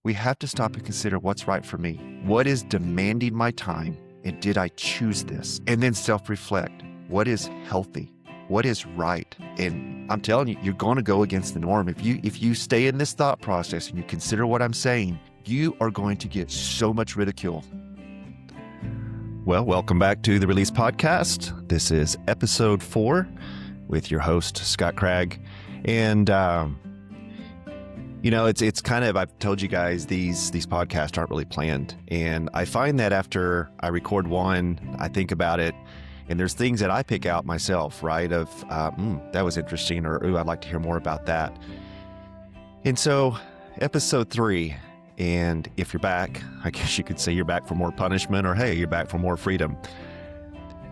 we have to stop and consider what's right for me. What is demanding my time? And did I choose this? And then self-reflect. What is healthy? What is right? And I'm telling you, you're going to go against the norm. If you stay in this thought process and you consider what I'm saying, you are going to get so much ridicule. Well, welcome back to the Release Podcast. This is episode 4 with your host, Scott Cragg. And, it's kind of, I've told you guys, these podcasts aren't really planned. And I find that after I record one, I think about it, and there's things that I pick out myself, right? Of, that was interesting, or, ooh, I'd like to hear more about that. And so, episode 3, and if you're back, I guess you could say you're back for more punishment, or hey, you're back for more freedom.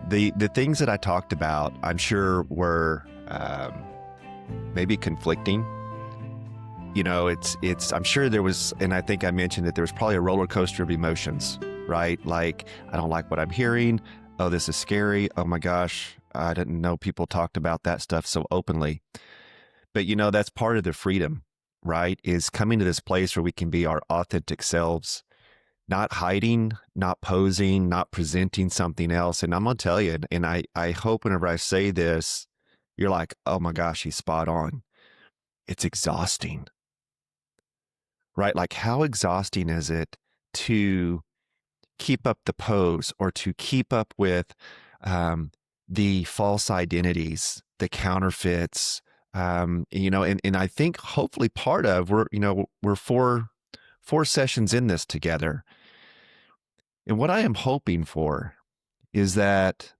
The things that I talked about, I'm sure were maybe conflicting. I'm sure there was, and I think I mentioned that there was probably a roller coaster of emotions, right? Like, I don't like what I'm hearing. Oh, this is scary. Oh my gosh, I didn't know people talked about that stuff so openly. But that's part of the freedom, right? Is coming to this place where we can be our authentic selves, not hiding, not posing, not presenting something else. And I'm going to tell you, and I hope whenever I say this, you're like, oh my gosh, he's spot on. It's exhausting, right? Like, how exhausting is it to keep up the pose, or to keep up with the false identities, the counterfeits, and I think hopefully part of, we're four sessions in this together. And what I am hoping for is that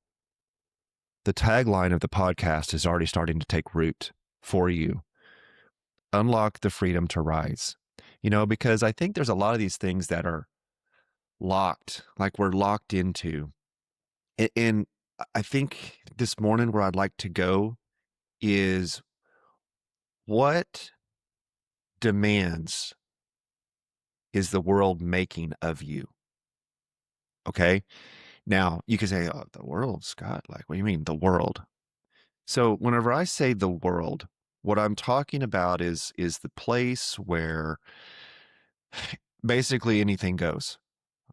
the tagline of the podcast is already starting to take root for you. Unlock the freedom to rise. Because I think there's a lot of these things that are locked, like we're locked into. And I think this morning where I'd like to go is, what demands is the world making of you? Okay. Now you can say, oh, the world, Scott, like, what do you mean the world? So whenever I say the world, what I'm talking about is the place where basically anything goes.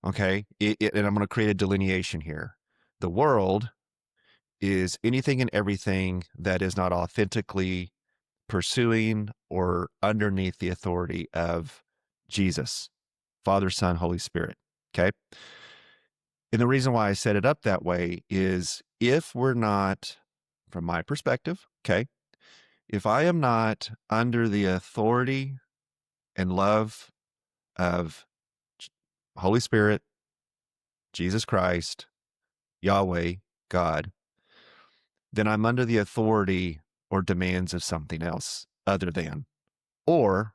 Okay. And I'm going to create a delineation here. The world is anything and everything that is not authentically pursuing or underneath the authority of Jesus, Father, Son, Holy Spirit. Okay. And the reason why I set it up that way is, if we're not, from my perspective, okay, if I am not under the authority and love of Holy Spirit, Jesus Christ, Yahweh, God, then I'm under the authority or demands of something else other than, or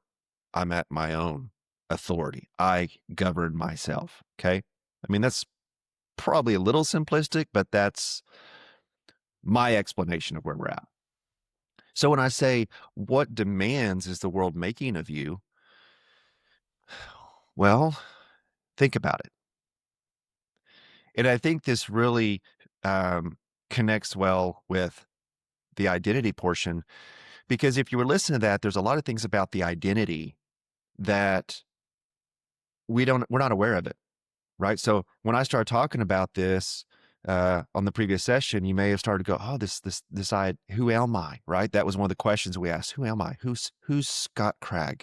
I'm at my own authority. I govern myself. Okay. I mean, that's probably a little simplistic, but that's my explanation of where we're at. So when I say, what demands is the world making of you? Well, think about it. And I think this really connects well with the identity portion, because if you were listening to that, there's a lot of things about the identity that we're not aware of it, right? So when I started talking about this on the previous session, you may have started to go, oh, this who am I, right? That was one of the questions we asked. Who am I? Who's Scott Cragg?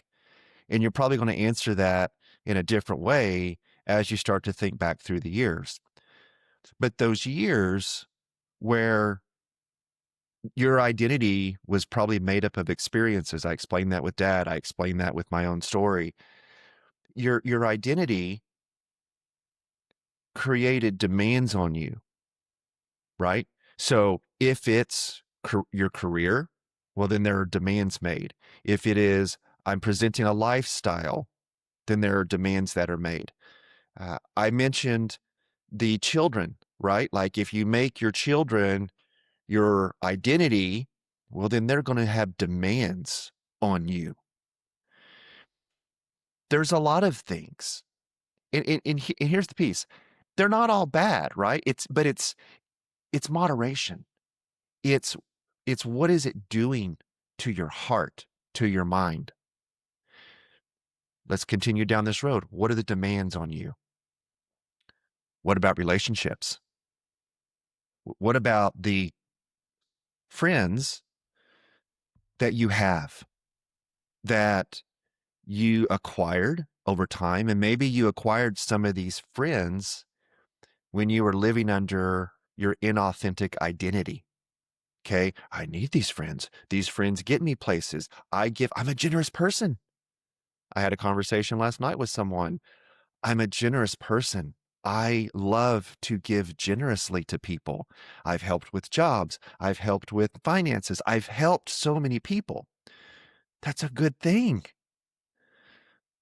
And you're probably going to answer that in a different way as you start to think back through the years. But those years where your identity was probably made up of experiences, I explained that with Dad, I explained that with my own story. Your identity created demands on you, right? So if it's your career, well, then there are demands made. If it is, I'm presenting a lifestyle, then there are demands that are made. I mentioned the children, right? Like, if you make your children your identity, well, then they're going to have demands on you. There's a lot of things. And here's the piece. They're not all bad, right? It's moderation. It's what is it doing to your heart, to your mind? Let's continue down this road. What are the demands on you? What about relationships? What about the friends that you have that you acquired over time? And maybe you acquired some of these friends when you were living under your inauthentic identity. Okay. I need these friends. These friends get me places. I'm a generous person. I had a conversation last night with someone. I'm a generous person. I love to give generously to people. I've helped with jobs. I've helped with finances. I've helped so many people. That's a good thing.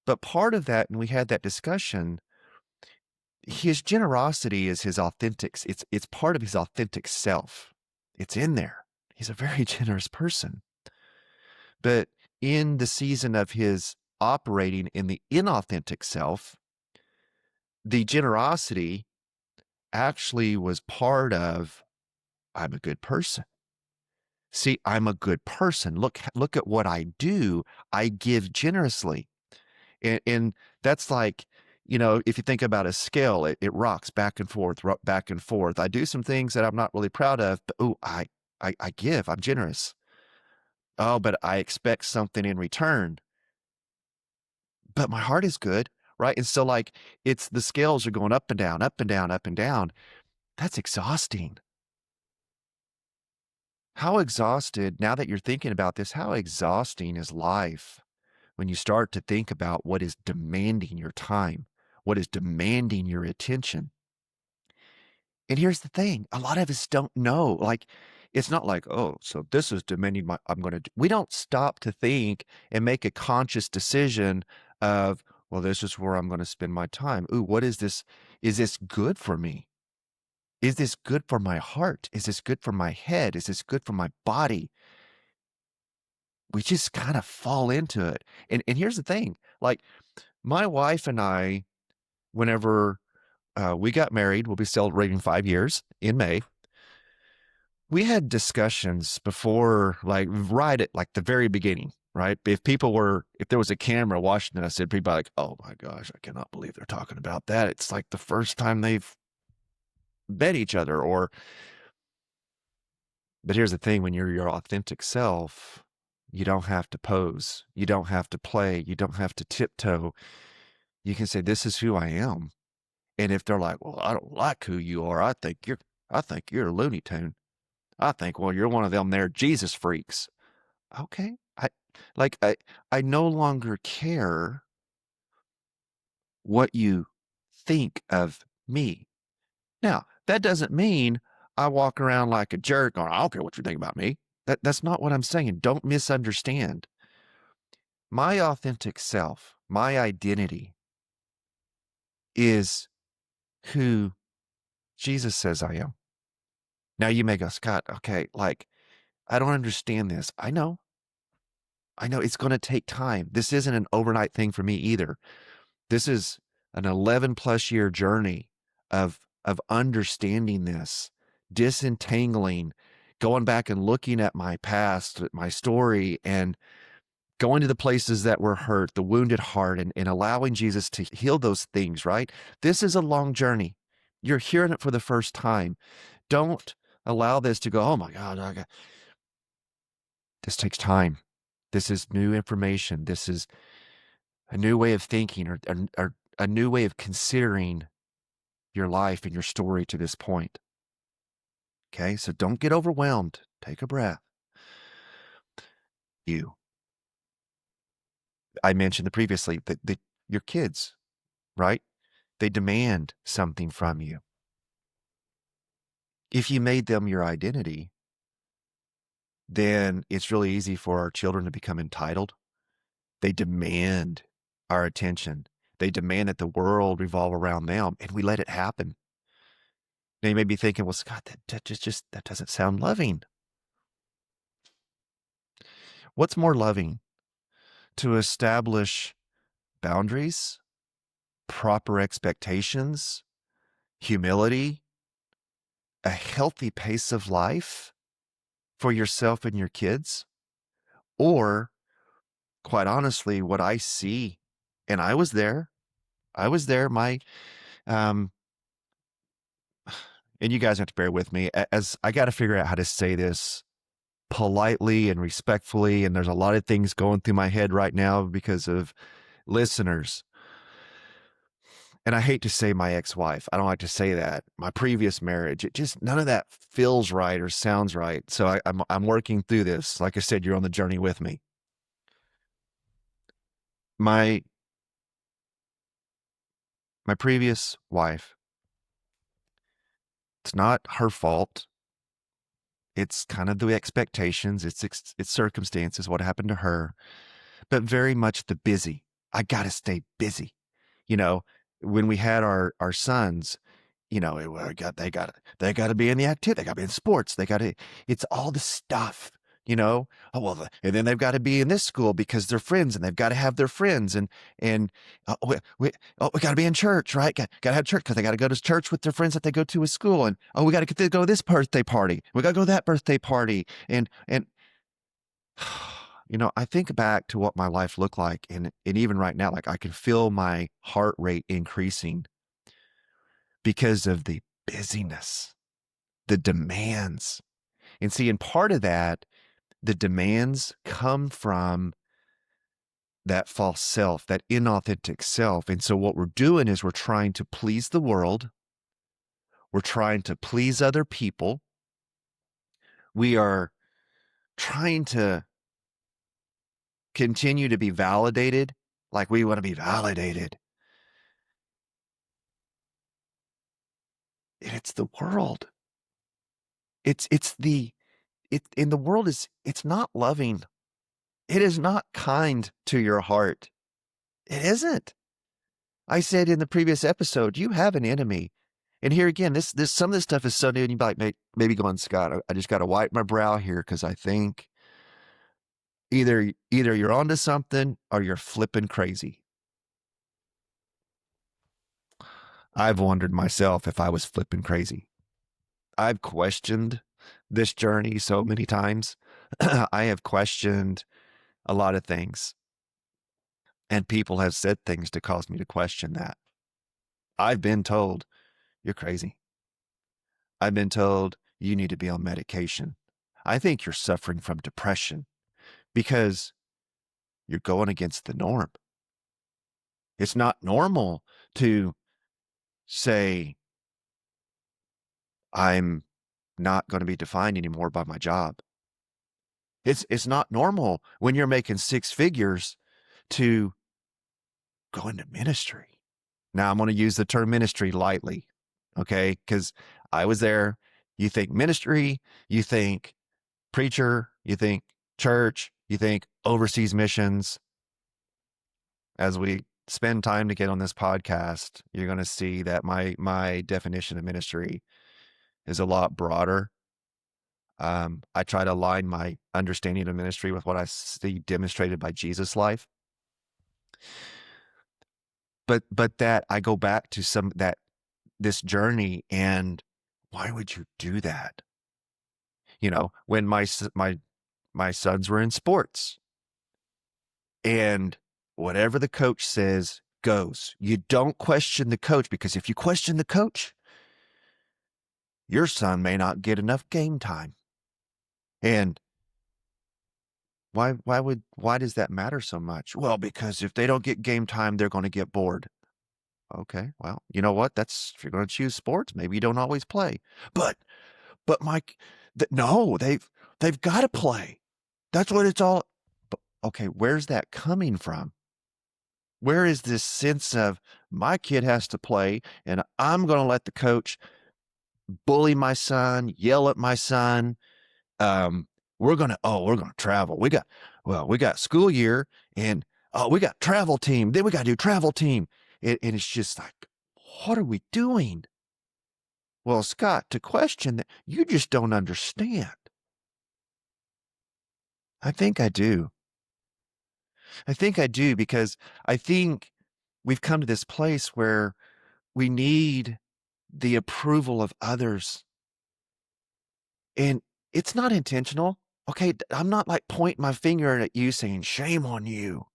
But part of that, and we had that discussion, his generosity is his authentic, it's part of his authentic self. It's in there. He's a very generous person. But in the season of his operating in the inauthentic self, the generosity actually was part of, I'm a good person. See, I'm a good person. Look at what I do. I give generously. And that's like, if you think about a scale, it rocks back and forth, back and forth. I do some things that I'm not really proud of, but I give, I'm generous. Oh, but I expect something in return. But my heart is good, right? And so like it's the scales are going up and down, up and down, up and down. That's exhausting. How exhausted, now that you're thinking about this, how exhausting is life when you start to think about what is demanding your time, what is demanding your attention? And here's the thing, a lot of us don't know. Like, it's not like, oh, so this is demanding I'm going to do. We don't stop to think and make a conscious decision of, well, this is where I'm going to spend my time. Ooh, what is this? Is this good for me? Is this good for my heart? Is this good for my head? Is this good for my body? We just kind of fall into it. And here's the thing, like my wife and I, whenever we got married, we'll be celebrating 5 years in May. We had discussions before, like right at like the very beginning, right? If there was a camera watching us, it'd be like, oh my gosh, I cannot believe they're talking about that. It's like the first time they've met each other. But here's the thing, when you're your authentic self, you don't have to pose. You don't have to play. You don't have to tiptoe. You can say, this is who I am. And if they're like, well, I don't like who you are, I think you're a Looney Tune. I think, well, you're one of them there Jesus freaks. Okay. I no longer care what you think of me. Now, that doesn't mean I walk around like a jerk or I don't care what you think about me. That's not what I'm saying. Don't misunderstand. My authentic self, my identity is who Jesus says I am. Now you may go, Scott, okay, like I don't understand this. I know it's going to take time. This isn't an overnight thing for me either. This is an 11 plus year journey of understanding this, disentangling, going back and looking at my past, my story, and going to the places that were hurt, the wounded heart, and allowing Jesus to heal those things, right? This is a long journey. You're hearing it for the first time. Don't allow this to go, oh my God, this takes time. This is new information. This is a new way of thinking or a new way of considering your life and your story to this point. Okay, so don't get overwhelmed. Take a breath. I mentioned previously that your kids, right? They demand something from you. If you made them your identity, then it's really easy for our children to become entitled. They demand our attention. They demand that the world revolve around them, and we let it happen. Now you may be thinking, well, Scott, that doesn't sound loving. What's more loving? To establish boundaries, proper expectations, humility, a healthy pace of life for yourself and your kids? Or, quite honestly, what I see And I was there. I was there. Um, and you guys have to bear with me as I got to figure out how to say this politely and respectfully. And there's a lot of things going through my head right now because of listeners. And I hate to say my ex-wife. I don't like to say that. My previous marriage, it just none of that feels right or sounds right. So I'm working through this. Like I said, you're on the journey with me. My my previous wife, it's not her fault. It's kind of the expectations. It's circumstances. What happened to her, but very much the busy. I got to stay busy. You know, when we had our sons, they got to be in the activity. They got to be in sports. They got to. It's all the stuff. Oh well, and then they've got to be in this school because they're friends, and they've got to have their friends, and we got to be in church, right? Got to have church because they got to go to church with their friends that they go to at school, and we got to go to this birthday party. We got to go to that birthday party, and I think back to what my life looked like, and even right now, like I can feel my heart rate increasing because of the busyness, the demands. And see, and part of that, the demands come from that false self, that inauthentic self. And so what we're doing is we're trying to please the world. We're trying to please other people. We are trying to continue to be validated, like we want to be validated. And it's the world. It's the it in the world is it's not loving. It is not kind to your heart. It isn't. I said in the previous episode, you have an enemy. And here again, this some of this stuff is so new, and you might maybe going, Scott, I just got to wipe my brow here because I think either you're onto something or you're flipping crazy. I've wondered myself if I was flipping crazy. I've questioned this journey so many times. I have questioned a lot of things, and people have said things to cause me to question that. I've been told, you're crazy. I've been told you need to be on medication. I think you're suffering from depression because you're going against the norm. It's not normal to say, I'm not going to be defined anymore by my job. It's not normal when you're making six figures to go into ministry. Now I'm going to use the term ministry lightly, okay? Because I was there. You think ministry, you think preacher, you think church, you think overseas missions. As we spend time to get on this podcast, you're going to see that my definition of ministry is a lot broader. I try to align my understanding of ministry with what I see demonstrated by Jesus' life. But that I go back to some that this journey, and why would you do that? When my sons were in sports, and whatever the coach says goes. You don't question the coach, because if you question the coach, your son may not get enough game time. And why does that matter so much? Well, because if they don't get game time, they're going to get bored. Okay, well, you know what? If you're going to choose sports, maybe you don't always play. But Mike, no, they've got to play. That's what it's all. But, okay, where's that coming from? Where is this sense of my kid has to play, and I'm going to let the coach bully my son, yell at my son? We're going to travel. We got school year, and we got travel team. Then we got to do travel team. And it's just like, what are we doing? Well, Scott, to question that, you just don't understand. I think I do. I think I do, because I think we've come to this place where we need the approval of others. And it's not intentional. Okay, I'm not like pointing my finger at you saying, shame on you.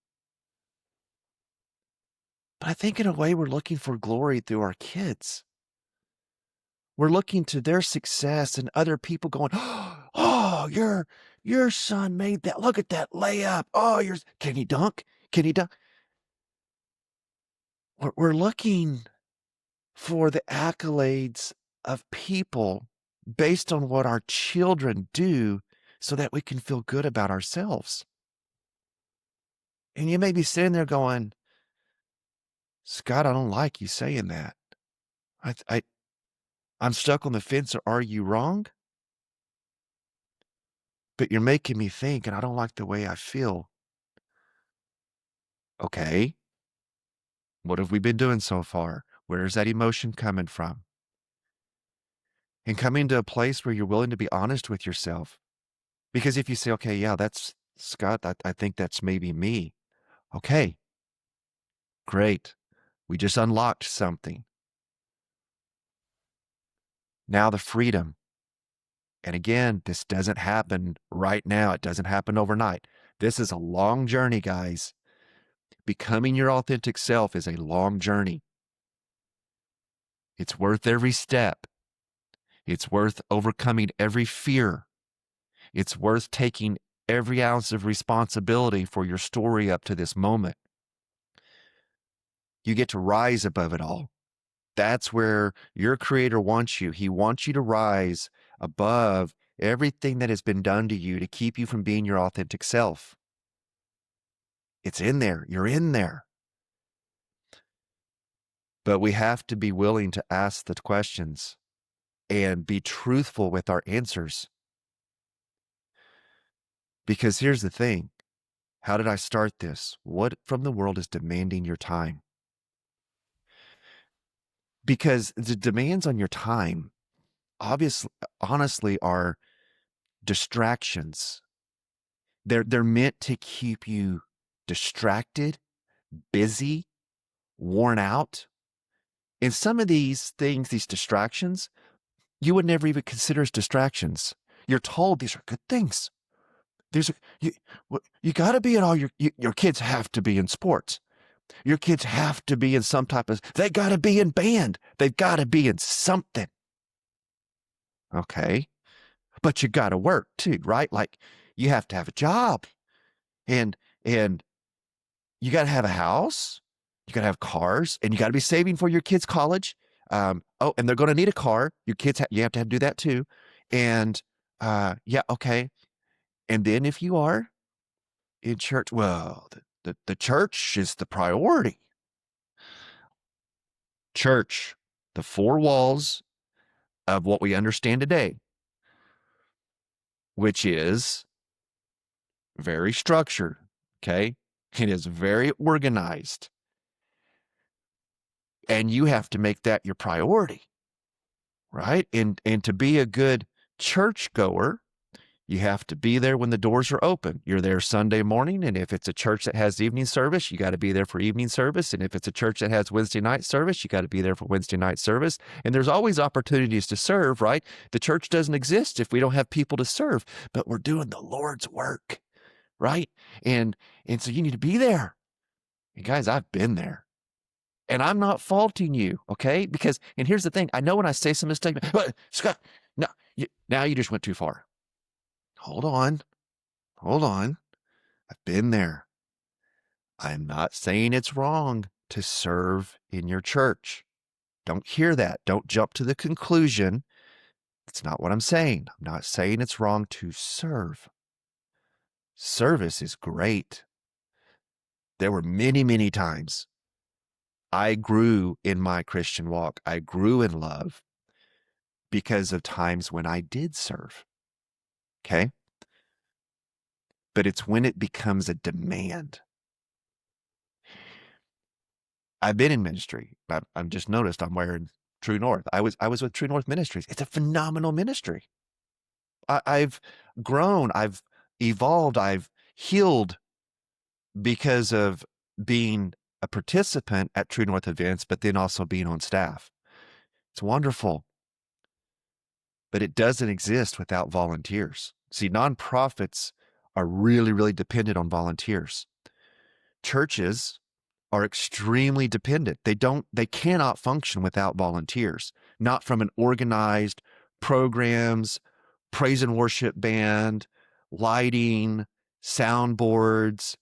But I think in a way we're looking for glory through our kids. We're looking to their success and other people going, "Oh, your son made that. Look at that layup. Oh, can he dunk? Can he dunk?" We're looking for the accolades of people based on what our children do so that we can feel good about ourselves. And you may be sitting there going, "Scott, I don't like you saying that. I, I, I'm stuck on the fence. Are you wrong? But you're making me think, and I don't like the way I feel." Okay, what have we been doing so far? Where's that emotion coming from? And coming to a place where you're willing to be honest with yourself. Because if you say, okay, yeah, that's Scott, I think that's maybe me. Okay, great. We just unlocked something. Now the freedom. And again, this doesn't happen right now. It doesn't happen overnight. This is a long journey, guys. Becoming your authentic self is a long journey. It's worth every step. It's worth overcoming every fear. It's worth taking every ounce of responsibility for your story up to this moment. You get to rise above it all. That's where your creator wants you. He wants you to rise above everything that has been done to you to keep you from being your authentic self. It's in there. You're in there. But we have to be willing to ask the questions and be truthful with our answers. Because here's the thing. How did I start this? What from the world is demanding your time? Because the demands on your time, obviously, honestly, are distractions. They're meant to keep you distracted, busy, worn out. And some of these things, these distractions, you would never even consider as distractions. You're told these are good things. These are you got to be in all your kids have to be in sports. Your kids have to be in some type of, they got to be in band. They've got to be in something. Okay. But you got to work too, right? Like you have to have a job and, and you got to have a house. You got to have cars and you got to be saving for your kids' college. And they're going to need a car. Your kids, you have to do that too. And, yeah. Okay. And then if you are in church, well, the church is the priority. Church, the four walls of what we understand today, which is very structured. Okay. It is very organized. And you have to make that your priority, right? And to be a good churchgoer, you have to be there when the doors are open. You're there Sunday morning. And if it's a church that has evening service, you got to be there for evening service. And if it's a church that has Wednesday night service, you got to be there for Wednesday night service. And there's always opportunities to serve, right? The church doesn't exist if we don't have people to serve, but we're doing the Lord's work, right? And so you need to be there. And guys, I've been there. And I'm not faulting you, okay? Because, and here's the thing, I know when I say some mistake, but Scott, no, now you just went too far. Hold on. I've been there. I'm not saying it's wrong to serve in your church. Don't hear that. Don't jump to the conclusion. That's not what I'm saying. I'm not saying it's wrong to serve. Service is great. There were many, many times I grew in my Christian walk. I grew in love because of times when I did serve. Okay. But it's when it becomes a demand. I've been in ministry. I'm just noticed I'm wearing True North. I was with True North Ministries. It's a phenomenal ministry. I've grown, I've evolved, I've healed because of being a participant at True North events, but then also being on staff. It's wonderful. But it doesn't exist without volunteers. See, nonprofits are really, really dependent on volunteers. Churches are extremely dependent. They cannot function without volunteers, not from an organized programs, praise and worship band, lighting, soundboards,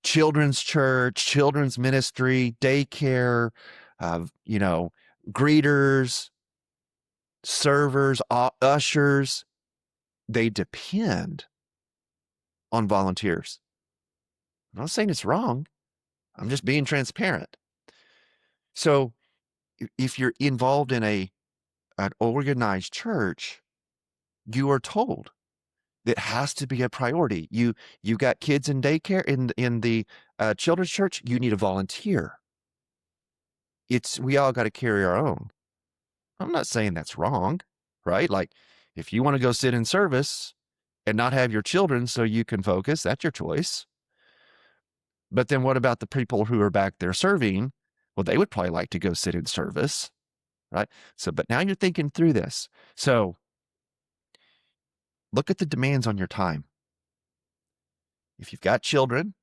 children's church, children's ministry, daycare, you know, greeters, servers, ushers. They depend on volunteers. I'm not saying it's wrong. I'm just being transparent. So if you're involved in an organized church, you are told that has to be a priority. You got kids in daycare in the children's church. You need a volunteer. We all got to carry our own. I'm not saying that's wrong, right? Like if you want to go sit in service and not have your children so you can focus, that's your choice. But then what about the people who are back there serving? Well, they would probably like to go sit in service, right? So, but now you're thinking through this. So look at the demands on your time. If you've got children,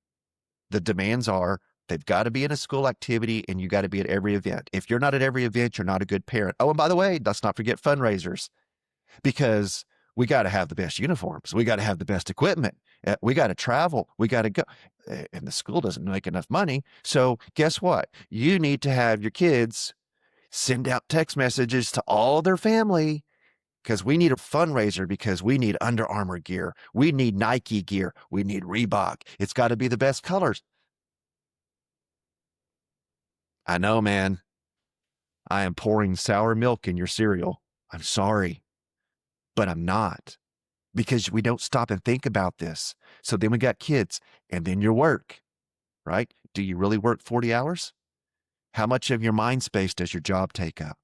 the demands are they've got to be in a school activity and you got to be at every event. If you're not at every event, you're not a good parent. Oh, and by the way, let's not forget fundraisers, because we got to have the best uniforms. We got to have the best equipment. We got to travel. We got to go. And the school doesn't make enough money. So guess what? You need to have your kids send out text messages to all their family, because we need a fundraiser, because we need Under Armour gear. We need Nike gear. We need Reebok. It's got to be the best colors. I know, man. I am pouring sour milk in your cereal. I'm sorry, but I'm not, because we don't stop and think about this. So then we got kids and then your work, right? Do you really work 40 hours? How much of your mind space does your job take up?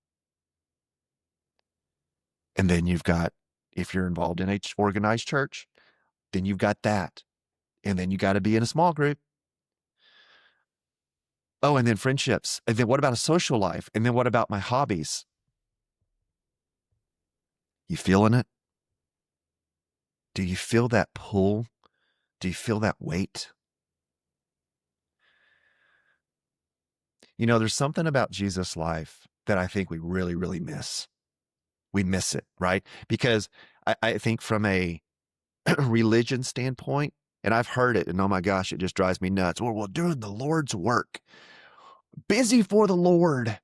And then you've got, if you're involved in a organized church, then you've got that. And then you got to be in a small group. Oh, and then friendships. And then what about a social life? And then what about my hobbies? You feeling it? Do you feel that pull? Do you feel that weight? You know, there's something about Jesus' life that I think we really, really miss. We miss it, right? Because I think from a religion standpoint, and I've heard it, and oh my gosh, it just drives me nuts. Well, we're doing the Lord's work. Busy for the Lord.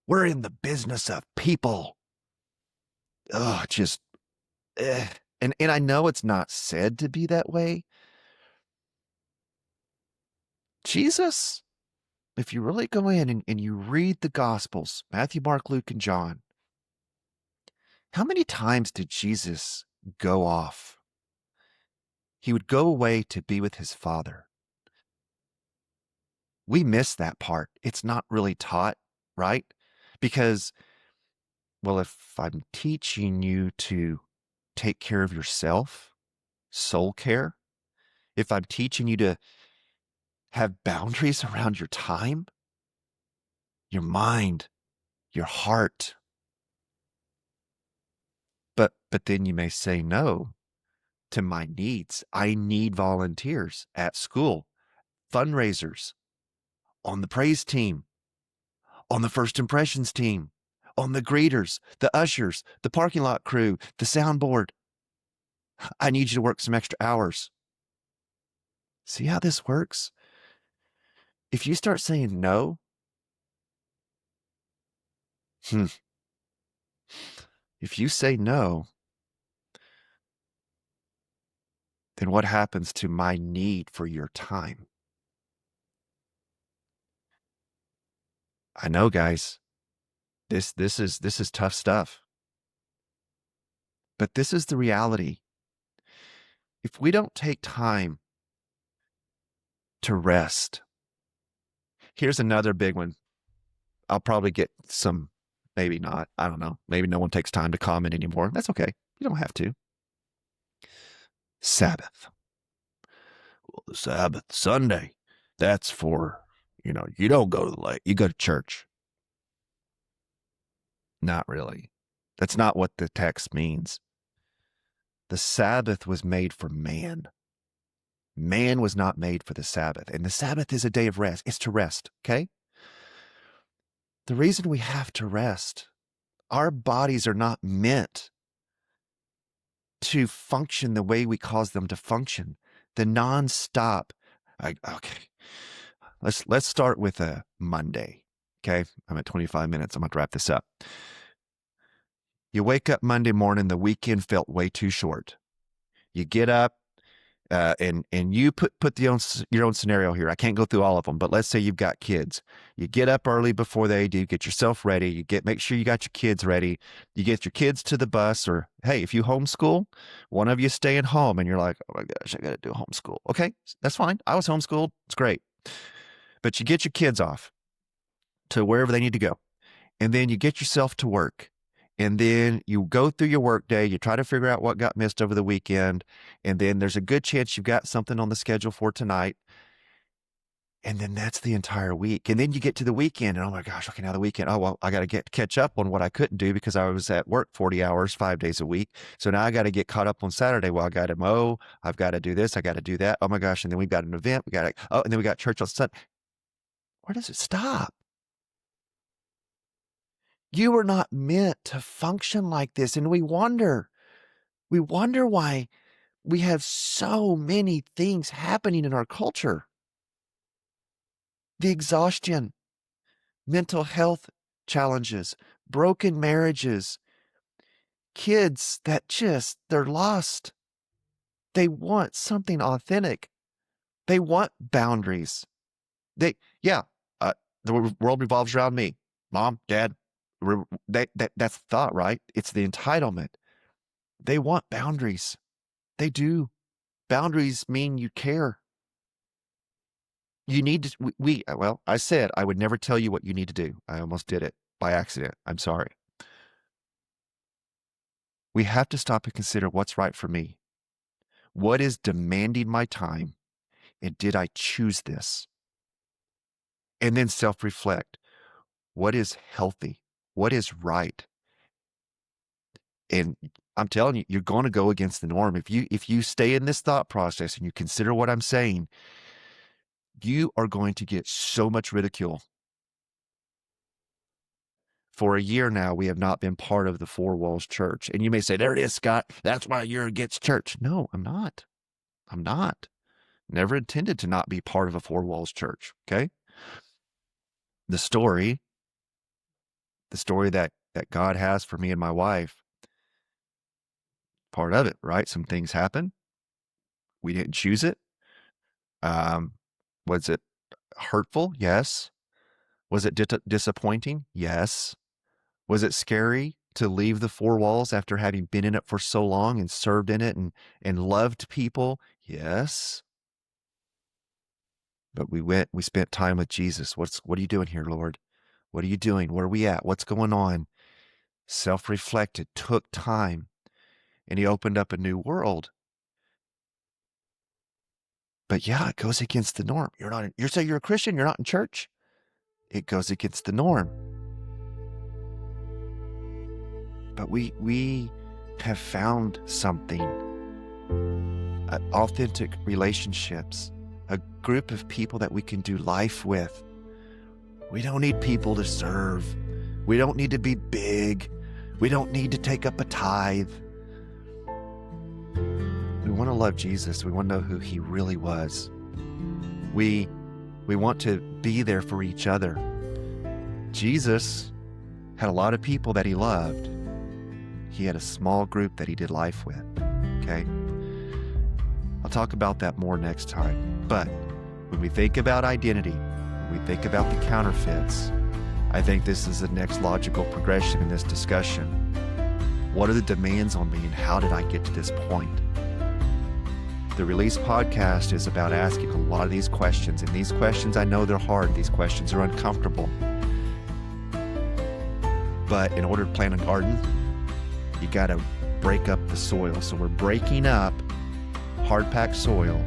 We're in the business of people. Oh, just, and I know it's not said to be that way. Jesus, if you really go in and you read the Gospels, Matthew, Mark, Luke, and John, how many times did Jesus go off? He would go away to be with his Father. We miss that part. It's not really taught, right? Because, well, if I'm teaching you to take care of yourself, soul care, if I'm teaching you to have boundaries around your time, your mind, your heart, but then you may say no to my needs. I need volunteers at school, fundraisers, on the praise team, on the first impressions team, on the greeters, the ushers, the parking lot crew, the soundboard. I need you to work some extra hours. See how this works? If you start saying no, if you say no, then what happens to my need for your time? I know, guys, this is tough stuff. But this is the reality. If we don't take time to rest, here's another big one. I'll probably get some, maybe not. I don't know. Maybe no one takes time to comment anymore. That's okay. You don't have to. Sabbath. Well, the Sabbath, Sunday, that's for, you don't go to the lake, you go to church. Not really. That's not what the text means. The Sabbath was made for man. Man was not made for the Sabbath. And the Sabbath is a day of rest. It's to rest, okay? The reason we have to rest, our bodies are not meant to function the way we cause them to function. The nonstop. Okay, let's start with a Monday. Okay, I'm at 25 minutes. I'm going to wrap this up. You wake up Monday morning, the weekend felt way too short. You get up, and you put your own scenario here. I can't go through all of them, but let's say you've got kids. You get up early before they do, get yourself ready. Make sure you got your kids ready. You get your kids to the bus, or hey, if you homeschool, one of you staying home, and you're like, oh my gosh, I got to do homeschool. Okay, that's fine. I was homeschooled. It's great. But you get your kids off to wherever they need to go, and then you get yourself to work. And then you go through your work day, you try to figure out what got missed over the weekend, and then there's a good chance you've got something on the schedule for tonight. And then that's the entire week. And then you get to the weekend, and oh my gosh, okay, now the weekend. Oh, well, I got to catch up on what I couldn't do because I was at work 40 hours, 5 days a week. So now I got to get caught up on Saturday. Well, I got to mow, I've got to do this, I got to do that. Oh my gosh, and then we've got an event, and then we got church on Sunday. Where does it stop? You were not meant to function like this. And we wonder why we have so many things happening in our culture. The exhaustion, mental health challenges, broken marriages, kids that they're lost. They want something authentic. They want boundaries. The world revolves around me. Mom, Dad, that's the thought, right? It's the entitlement. They want boundaries. They do. Boundaries mean you care. You need to, I said I would never tell you what you need to do. I almost did it by accident. I'm sorry. We have to stop and consider what's right for me. What is demanding my time? And did I choose this? And then self-reflect. What is healthy? What is right? And I'm telling you, you're going to go against the norm. If you stay in this thought process and you consider what I'm saying, you are going to get so much ridicule. For a year now, we have not been part of the Four Walls Church. And you may say, there it is, Scott. That's why you're against church. No, I'm not. I'm not. Never intended to not be part of a Four Walls Church. Okay? The story that God has for me and my wife, part of it, right? Some things happen. We didn't choose it. Was it hurtful? Yes. Was it disappointing? Yes. Was it scary to leave the four walls after having been in it for so long and served in it and loved people? Yes. But we spent time with Jesus. What are you doing here, Lord? What are you doing? Where are we at? What's going on? Self-reflected, took time, and he opened up a new world. But yeah, it goes against the norm. You're saying you're a Christian, you're not in church? It goes against the norm. But we have found something, authentic relationships, a group of people that we can do life with. We don't need people to serve. We don't need to be big. We don't need to take up a tithe. We want to love Jesus. We want to know who he really was. We want to be there for each other. Jesus had a lot of people that he loved. He had a small group that he did life with. Okay? I'll talk about that more next time. But when we think about identity, when we think about the counterfeits, I think this is the next logical progression in this discussion. What are the demands on me and how did I get to this point? The Release podcast is about asking a lot of these questions. And these questions, I know they're hard. These questions are uncomfortable. But in order to plant a garden, you got to break up the soil. So we're breaking up hard-packed soil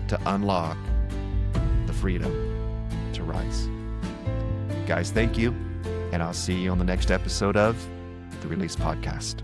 to unlock the freedom to rise. Guys, thank you. And I'll see you on the next episode of the Release podcast.